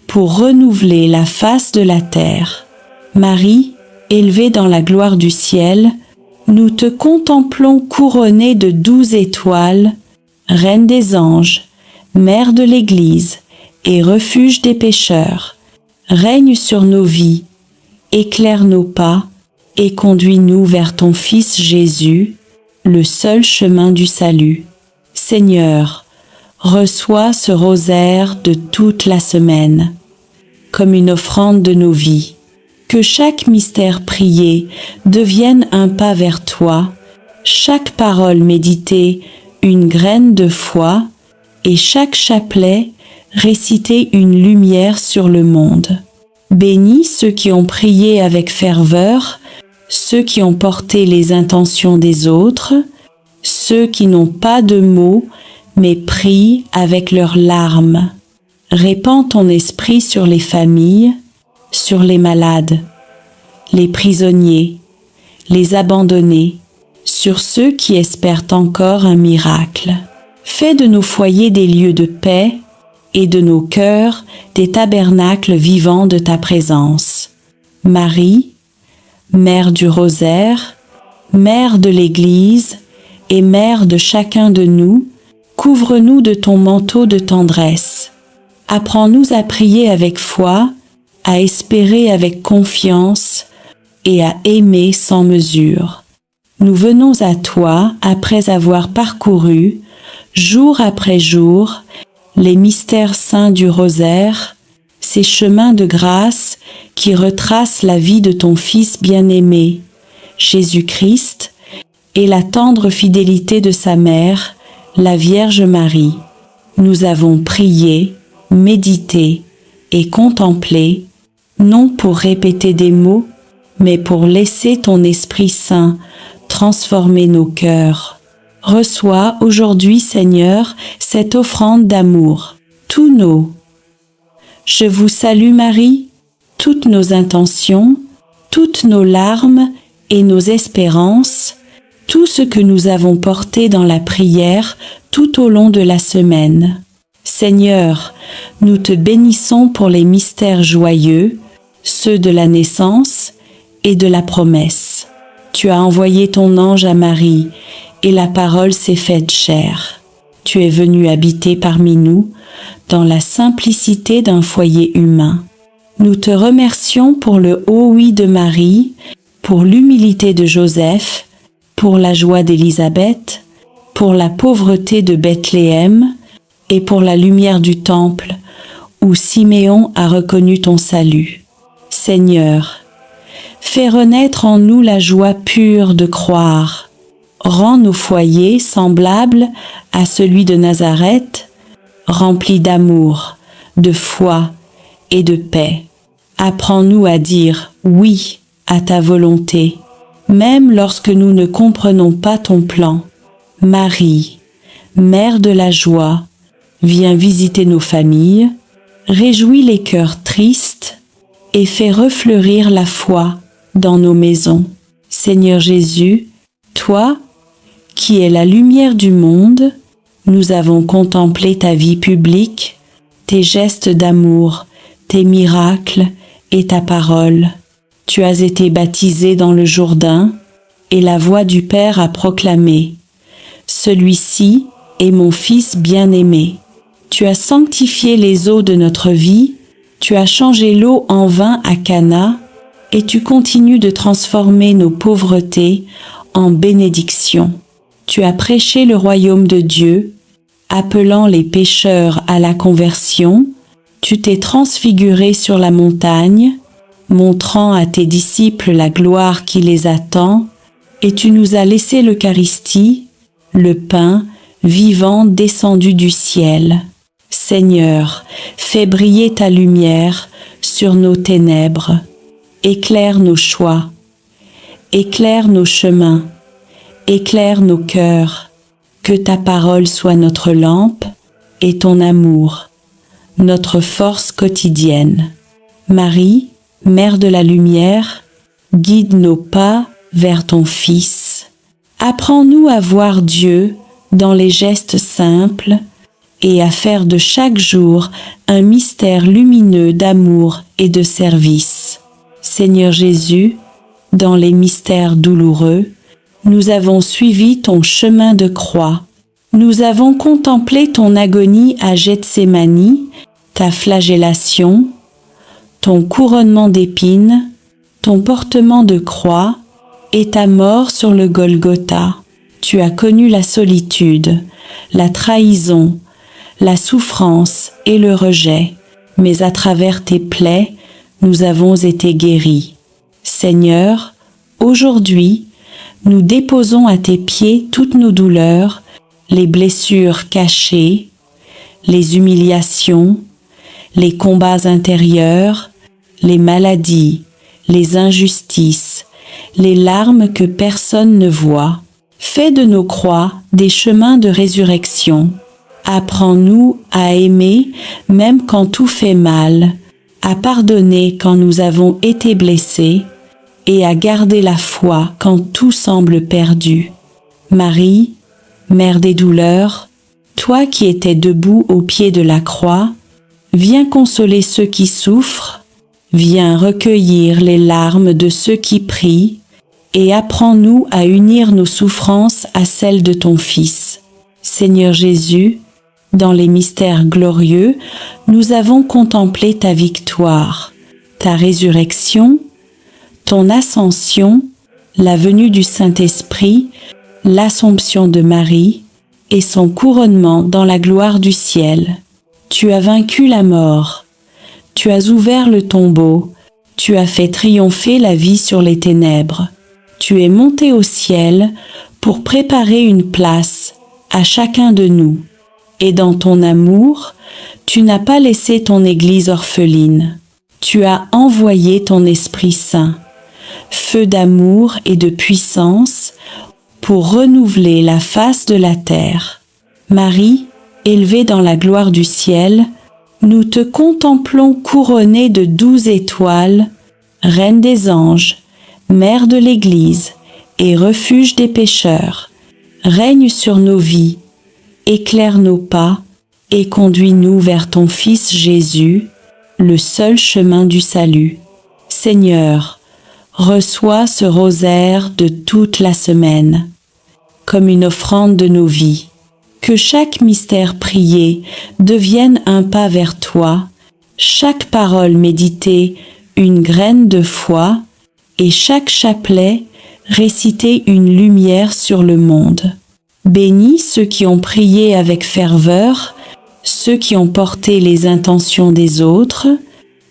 pour renouveler la face de la terre. Marie, élevée dans la gloire du ciel, nous te contemplons couronnée de 12 étoiles, Reine des anges, Mère de l'Église et refuge des pécheurs. Règne sur nos vies, éclaire nos pas et conduis-nous vers ton Fils Jésus, le seul chemin du salut. Seigneur, reçois ce rosaire de toute la semaine, comme une offrande de nos vies. Que chaque mystère prié devienne un pas vers toi, chaque parole méditée une graine de foi, et chaque chapelet réciter une lumière sur le monde. Bénis ceux qui ont prié avec ferveur, ceux qui ont porté les intentions des autres, ceux qui n'ont pas de mots, mais prient avec leurs larmes. Répands ton esprit sur les familles, sur les malades, les prisonniers, les abandonnés, sur ceux qui espèrent encore un miracle. Fais de nos foyers des lieux de paix et de nos cœurs des tabernacles vivants de ta présence. Marie, Mère du Rosaire, Mère de l'Église et Mère de chacun de nous, couvre-nous de ton manteau de tendresse. Apprends-nous à prier avec foi, à espérer avec confiance et à aimer sans mesure. Nous venons à toi après avoir parcouru, jour après jour, les mystères saints du rosaire, ces chemins de grâce qui retracent la vie de ton Fils bien-aimé, Jésus-Christ, et la tendre fidélité de sa mère, la Vierge Marie. Nous avons prié, médité et contemplé, non pour répéter des mots, mais pour laisser ton Esprit Saint transformer nos cœurs. Reçois aujourd'hui, Seigneur, cette offrande d'amour, tous nos. Je vous salue Marie, toutes nos intentions, toutes nos larmes et nos espérances, tout ce que nous avons porté dans la prière tout au long de la semaine. Seigneur, nous te bénissons pour les mystères joyeux, ceux de la naissance et de la promesse. Tu as envoyé ton ange à Marie, et la parole s'est faite chair. Tu es venu habiter parmi nous, dans la simplicité d'un foyer humain. Nous te remercions pour le haut oui de Marie, pour l'humilité de Joseph, pour la joie d'Élisabeth, pour la pauvreté de Bethléem, et pour la lumière du temple, où Siméon a reconnu ton salut. Seigneur, fais renaître en nous la joie pure de croire. Rends nos foyers semblables à celui de Nazareth, remplis d'amour, de foi et de paix. Apprends-nous à dire oui à ta volonté, même lorsque nous ne comprenons pas ton plan. Marie, Mère de la joie, viens visiter nos familles, réjouis les cœurs tristes et fais refleurir la foi dans nos maisons. Seigneur Jésus, toi, qui es la lumière du monde, nous avons contemplé ta vie publique, tes gestes d'amour, tes miracles et ta parole. Tu as été baptisé dans le Jourdain et la voix du Père a proclamé « Celui-ci est mon Fils bien-aimé ». Tu as sanctifié les eaux de notre vie, tu as changé l'eau en vin à Cana, et tu continues de transformer nos pauvretés en bénédictions. Tu as prêché le royaume de Dieu, appelant les pécheurs à la conversion. Tu t'es transfiguré sur la montagne, montrant à tes disciples la gloire qui les attend, et tu nous as laissé l'Eucharistie, le pain vivant descendu du ciel. Seigneur, fais briller ta lumière sur nos ténèbres. Éclaire nos choix, éclaire nos chemins, éclaire nos cœurs, Que ta parole soit notre lampe et ton amour, notre force quotidienne. Marie, Mère de la lumière, guide nos pas vers ton Fils. Apprends-nous à voir Dieu dans les gestes simples et à faire de chaque jour un mystère lumineux d'amour et de service. Seigneur Jésus, dans les mystères douloureux, nous avons suivi ton chemin de croix. Nous avons contemplé ton agonie à Gethsémani, ta flagellation, ton couronnement d'épines, ton portement de croix et ta mort sur le Golgotha. Tu as connu la solitude, la trahison, la souffrance et le rejet, mais à travers tes plaies, nous avons été guéris. Seigneur, aujourd'hui, nous déposons à tes pieds toutes nos douleurs, les blessures cachées, les humiliations, les combats intérieurs, les maladies, les injustices, les larmes que personne ne voit. Fais de nos croix des chemins de résurrection. Apprends-nous à aimer même quand tout fait mal, à pardonner quand nous avons été blessés et à garder la foi quand tout semble perdu. Marie, Mère des douleurs, toi qui étais debout au pied de la croix, viens consoler ceux qui souffrent, viens recueillir les larmes de ceux qui prient, et apprends-nous à unir nos souffrances à celles de ton Fils. Seigneur Jésus, dans les mystères glorieux, nous avons contemplé ta victoire, ta résurrection, ton ascension, la venue du Saint-Esprit, l'Assomption de Marie et son couronnement dans la gloire du ciel. Tu as vaincu la mort, tu as ouvert le tombeau, tu as fait triompher la vie sur les ténèbres. Tu es monté au ciel pour préparer une place à chacun de nous. Et dans ton amour, tu n'as pas laissé ton Église orpheline. Tu as envoyé ton Esprit Saint, feu d'amour et de puissance, pour renouveler la face de la terre. Marie, élevée dans la gloire du ciel, nous te contemplons couronnée de 12 étoiles, Reine des anges, Mère de l'Église et refuge des pécheurs. Règne sur nos vies, éclaire nos pas et conduis-nous vers ton Fils Jésus, le seul chemin du salut. Seigneur, reçois ce rosaire de toute la semaine, comme une offrande de nos vies. Que chaque mystère prié devienne un pas vers toi, chaque parole méditée une graine de foi, et chaque chapelet réciter une lumière sur le monde. Bénis ceux qui ont prié avec ferveur, ceux qui ont porté les intentions des autres,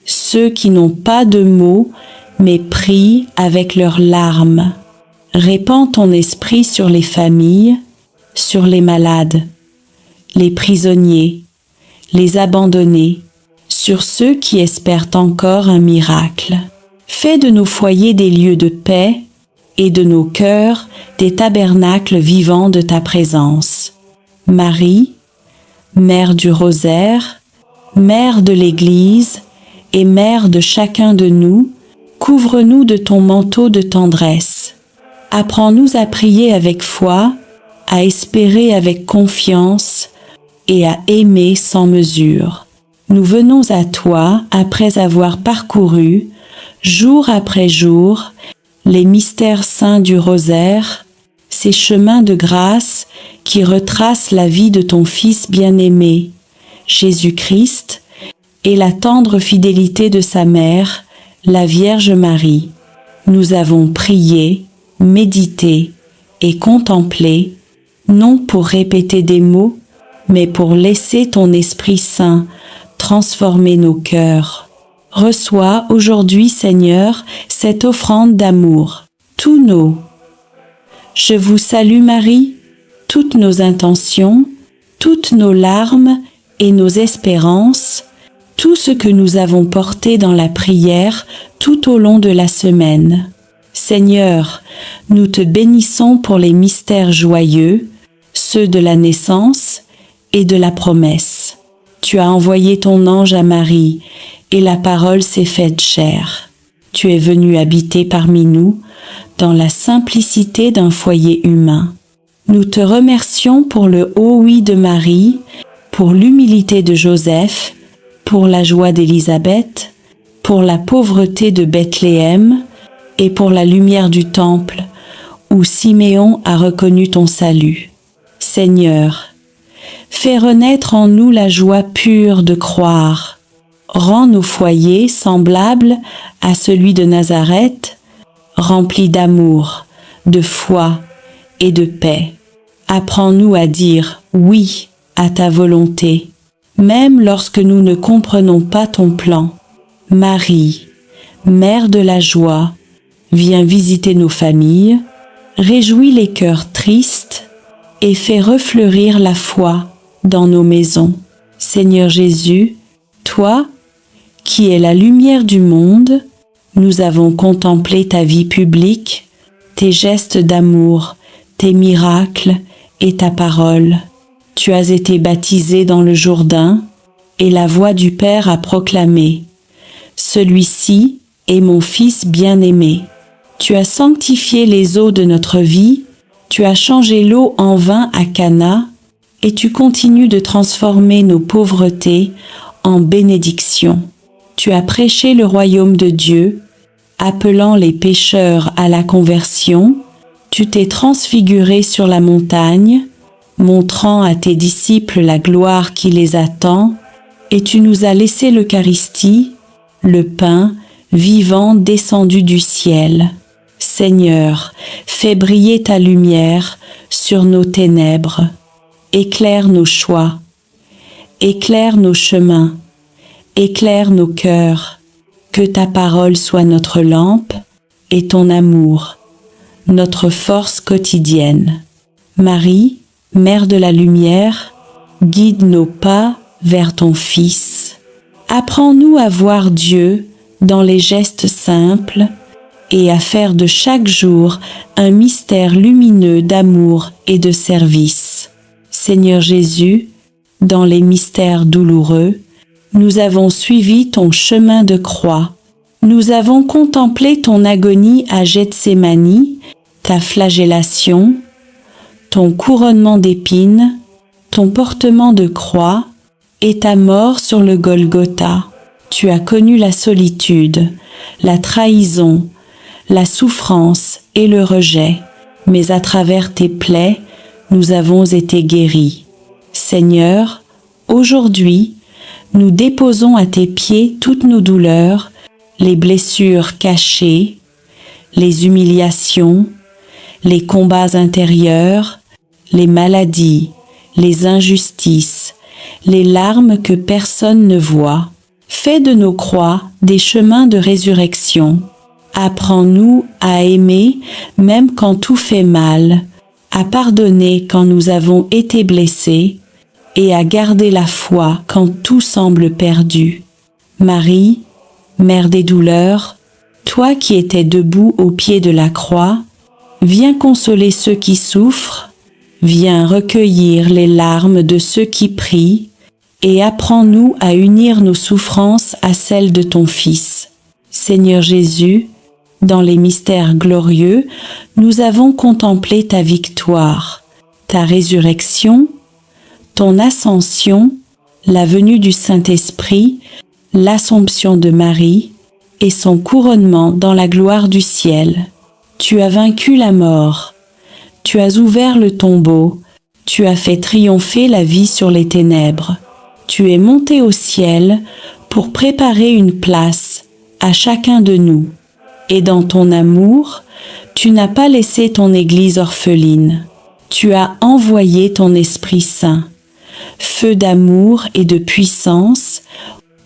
ceux qui n'ont pas de mots, mais prient avec leurs larmes. Répands ton esprit sur les familles, sur les malades, les prisonniers, les abandonnés, sur ceux qui espèrent encore un miracle. Fais de nos foyers des lieux de paix et de nos cœurs des tabernacles vivants de ta présence. Marie, Mère du rosaire, Mère de l'Église et Mère de chacun de nous, couvre-nous de ton manteau de tendresse. Apprends-nous à prier avec foi, à espérer avec confiance et à aimer sans mesure. Nous venons à toi après avoir parcouru, jour après jour, les mystères saints du rosaire, ces chemins de grâce qui retracent la vie de ton Fils bien-aimé, Jésus-Christ, et la tendre fidélité de sa mère, la Vierge Marie. Nous avons prié, médité et contemplé, non pour répéter des mots, mais pour laisser ton Esprit Saint transformer nos cœurs. Reçois aujourd'hui, Seigneur, cette offrande d'amour, tous nos. Je vous salue Marie, toutes nos intentions, toutes nos larmes et nos espérances, tout ce que nous avons porté dans la prière tout au long de la semaine. Seigneur, nous te bénissons pour les mystères joyeux, ceux de la naissance et de la promesse. Tu as envoyé ton ange à Marie, et la parole s'est faite chair. Tu es venu habiter parmi nous, dans la simplicité d'un foyer humain. Nous te remercions pour le haut oui de Marie, pour l'humilité de Joseph, pour la joie d'Élisabeth, pour la pauvreté de Bethléem et pour la lumière du temple, où Siméon a reconnu ton salut. Seigneur, fais renaître en nous la joie pure de croire. Rends nos foyers semblables à celui de Nazareth, remplis d'amour, de foi et de paix. Apprends-nous à dire oui à ta volonté, même lorsque nous ne comprenons pas ton plan. Marie, Mère de la joie, viens visiter nos familles, réjouis les cœurs tristes et fais refleurir la foi dans nos maisons. Seigneur Jésus, toi, qui es la lumière du monde, nous avons contemplé ta vie publique, tes gestes d'amour, tes miracles et ta parole. Tu as été baptisé dans le Jourdain, et la voix du Père a proclamé « Celui-ci est mon Fils bien-aimé ». Tu as sanctifié les eaux de notre vie, tu as changé l'eau en vin à Cana, et tu continues de transformer nos pauvretés en bénédictions. Tu as prêché le royaume de Dieu, appelant les pécheurs à la conversion. Tu t'es transfiguré sur la montagne, montrant à tes disciples la gloire qui les attend, et tu nous as laissé l'Eucharistie, le pain vivant descendu du ciel. Seigneur, fais briller ta lumière sur nos ténèbres. Éclaire nos choix, éclaire nos chemins, éclaire nos cœurs. Que ta parole soit notre lampe et ton amour, notre force quotidienne. Marie, Mère de la lumière, guide nos pas vers ton Fils. Apprends-nous à voir Dieu dans les gestes simples et à faire de chaque jour un mystère lumineux d'amour et de service. Seigneur Jésus, dans les mystères douloureux, nous avons suivi ton chemin de croix. Nous avons contemplé ton agonie à Gethsémani, ta flagellation, ton couronnement d'épines, ton portement de croix et ta mort sur le Golgotha. Tu as connu la solitude, la trahison, la souffrance et le rejet, mais à travers tes plaies, nous avons été guéris. Seigneur, aujourd'hui, nous déposons à tes pieds toutes nos douleurs, les blessures cachées, les humiliations, les combats intérieurs, les maladies, les injustices, les larmes que personne ne voit. Fais de nos croix des chemins de résurrection. Apprends-nous à aimer même quand tout fait mal, à pardonner quand nous avons été blessés et à garder la foi quand tout semble perdu. Marie, Mère des douleurs, toi qui étais debout au pied de la croix, viens consoler ceux qui souffrent, viens recueillir les larmes de ceux qui prient, et apprends-nous à unir nos souffrances à celles de ton Fils. Seigneur Jésus, dans les mystères glorieux, nous avons contemplé ta victoire, ta résurrection, ton ascension, la venue du Saint-Esprit, l'Assomption de Marie et son couronnement dans la gloire du ciel. Tu as vaincu la mort, tu as ouvert le tombeau, tu as fait triompher la vie sur les ténèbres. Tu es monté au ciel pour préparer une place à chacun de nous. Et dans ton amour, tu n'as pas laissé ton Église orpheline. Tu as envoyé ton Esprit Saint, feu d'amour et de puissance,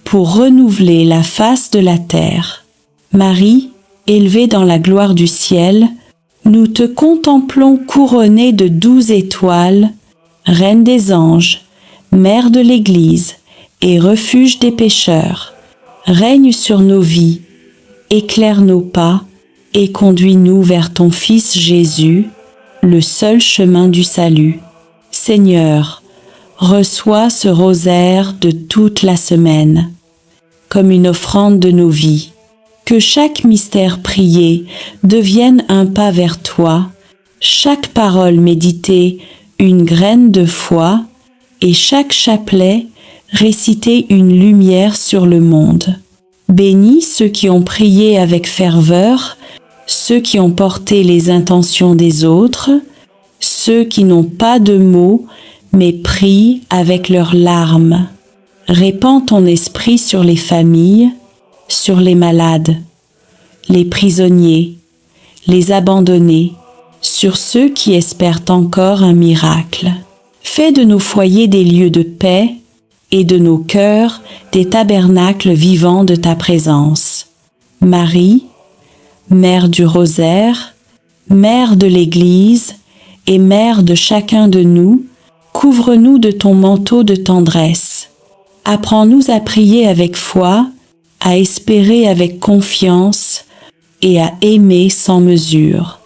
pour renouveler la face de la terre. Marie, élevée dans la gloire du ciel, nous te contemplons couronnée de 12 étoiles, Reine des anges, Mère de l'Église et refuge des pécheurs. Règne sur nos vies, éclaire nos pas et conduis-nous vers ton Fils Jésus, le seul chemin du salut. Seigneur, reçois ce rosaire de toute la semaine, comme une offrande de nos vies. Que chaque mystère prié devienne un pas vers toi, chaque parole méditée une graine de foi, et chaque chapelet réciter une lumière sur le monde. Bénis ceux qui ont prié avec ferveur, ceux qui ont porté les intentions des autres, ceux qui n'ont pas de mots, mais prient avec leurs larmes. Répands ton esprit sur les familles, sur les malades, les prisonniers, les abandonnés, sur ceux qui espèrent encore un miracle. Fais de nos foyers des lieux de paix et de nos cœurs des tabernacles vivants de ta présence. Marie, Mère du Rosaire, Mère de l'Église et Mère de chacun de nous, couvre-nous de ton manteau de tendresse. Apprends-nous à prier avec foi, à espérer avec confiance et à aimer sans mesure.